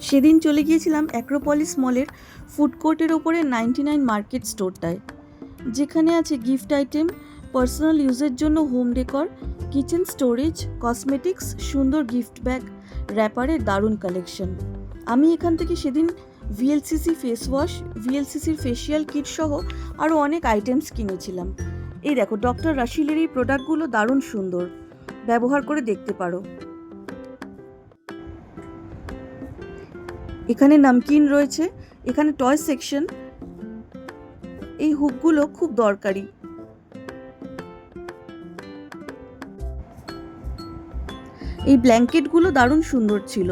সেদিন চলে গিয়েছিলাম অ্যাক্রোপলিস মলের ফুড কোর্টের ওপরে 99 মার্কেট স্টোরটায়, যেখানে আছে গিফট আইটেম, পার্সোনাল ইউজের জন্য home decor, kitchen storage, cosmetics, সুন্দর গিফট ব্যাগ, র্যাপারের দারুণ কালেকশন। আমি এখান থেকে সেদিন ভিএলসিসি ফেস ওয়াশ, ভিএলসিসির ফেসিয়াল কিট সহ আরও অনেক আইটেমস কিনেছিলাম। এই দেখো, ডক্টর রাশিলের এই প্রোডাক্টগুলো দারুণ সুন্দর, ব্যবহার করে দেখতে পারো। এখানে নামকিন রয়েছে, এখানে টয় সেকশন। এই হুকগুলো খুব দরকারি। এই ব্ল্যাঙ্কেটগুলো দারুণ সুন্দর ছিল।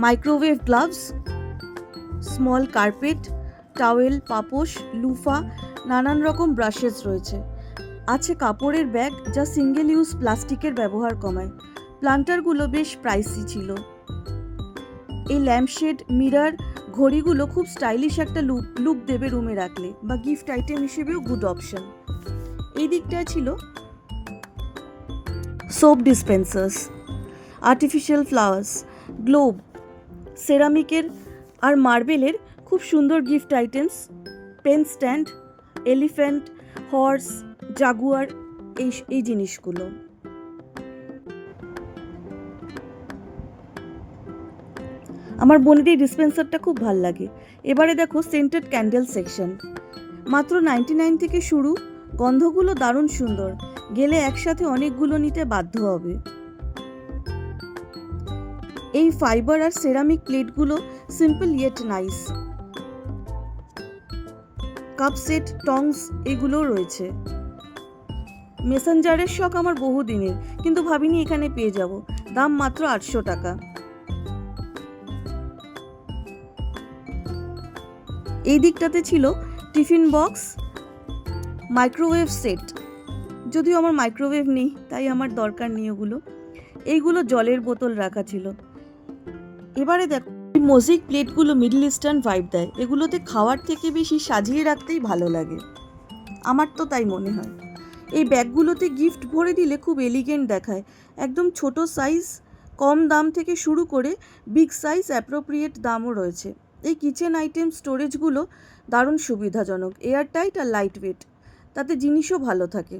Microwave gloves, small carpet, towel, পাপোশ, লুফা, নানান রকম ব্রাশেস রয়েছে। আছে কাপড়ের ব্যাগ যা সিঙ্গেল ইউজ প্লাস্টিকের ব্যবহার কমায়। প্লান্টারগুলো বেশ প্রাইসি ছিল। এই ল্যাম্পশেড, মিরর, ঘড়িগুলো খুব স্টাইলিশ একটা লুক দেবে রুমে রাখলে, বা গিফট আইটেম হিসেবেও গুড অপশন। এই দিকটায় ছিল soap dispensers, artificial flowers, globe, সেরামিকের আর মার্বেলের খুব সুন্দর gift items, pen stand, elephant, horse, jaguar, এই জিনিসগুলো। আমার বোনের এই ডিসপেন্সারটা খুব ভাল লাগে। এবারে দেখো সেন্টেড ক্যান্ডেল সেকশন, মাত্র 99 থেকে শুরু। গন্ধগুলো দারুণ সুন্দর, গেলে একসাথে অনেকগুলো নিতে বাধ্য হবে। এই ফাইবার আর সেরামিক প্লেটগুলো simple yet nice. Cup set, tongs, এগুলোও রয়েছে। মেসেঞ্জারের শখ আমার বহুদিনের, কিন্তু ভাবিনি এখানে পেয়ে যাব। দাম মাত্র 800 টাকা। এই দিকটাতে ছিল টিফিন বক্স, মাইক্রোওয়েভ সেট। যদিও আমার মাইক্রোওয়েভ নেই, তাই আমার দরকার নেই ওগুলো। এইগুলো জলের বোতল রাখা ছিল। এবারে দেখো, মোজাইক প্লেটগুলো মিডল ইস্টার্ন ভাইব দেয়। এগুলোতে খাওয়ার থেকে বেশি সাজিয়ে রাখতেই ভালো লাগে, আমার তো তাই মনে হয়। এই ব্যাগগুলোতে গিফট ভরে দিলে খুব এলিগেন্ট দেখায়। একদম ছোট সাইজ, কম দাম থেকে শুরু করে বিগ সাইজ অ্যাপ্রোপ্রিয়েট দামও রয়েছে। এই কিচেন আইটেম স্টোরেজগুলো দারুণ সুবিধাজনক, এয়ারটাইট আর লাইট ওয়েট, তাতে জিনিসও ভালো থাকে।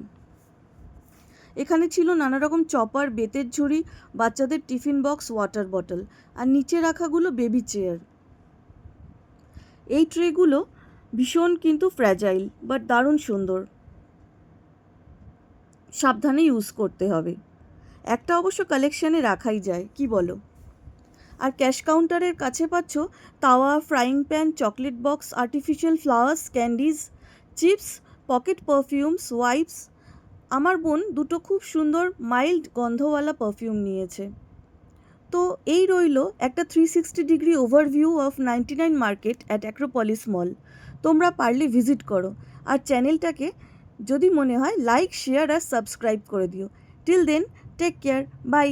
এখানে ছিল নানা রকম চপার, বেতের ঝুড়ি, বাচ্চাদের টিফিন বক্স, ওয়াটার বটল, আর নিচে রাখাগুলো বেবি চেয়ার। এই ট্রেগুলো ভীষণ কিন্তু ফ্র্যাজাইল, বাট দারুণ সুন্দর। সাবধানে ইউজ করতে হবে। একটা অবশ্য কালেকশানে রাখাই যায়, কি বলো? আর ক্যাশ কাউন্টারের কাছে পাচ্ছ তাওয়া, frying pan, chocolate box, artificial flowers, candies, chips, pocket perfumes, wipes. আমার বোন দুটো খুব সুন্দর মাইল্ড গন্ধওয়ালা পারফিউম নিয়েছে। তো এই রইল একটা 360 degree overview of 99 market at Acropolis মল। তোমরা পারলে ভিজিট করো, আর চ্যানেলটাকে যদি মনে হয় লাইক, শেয়ার আর সাবস্ক্রাইব করে দিও। Till then, take care, by.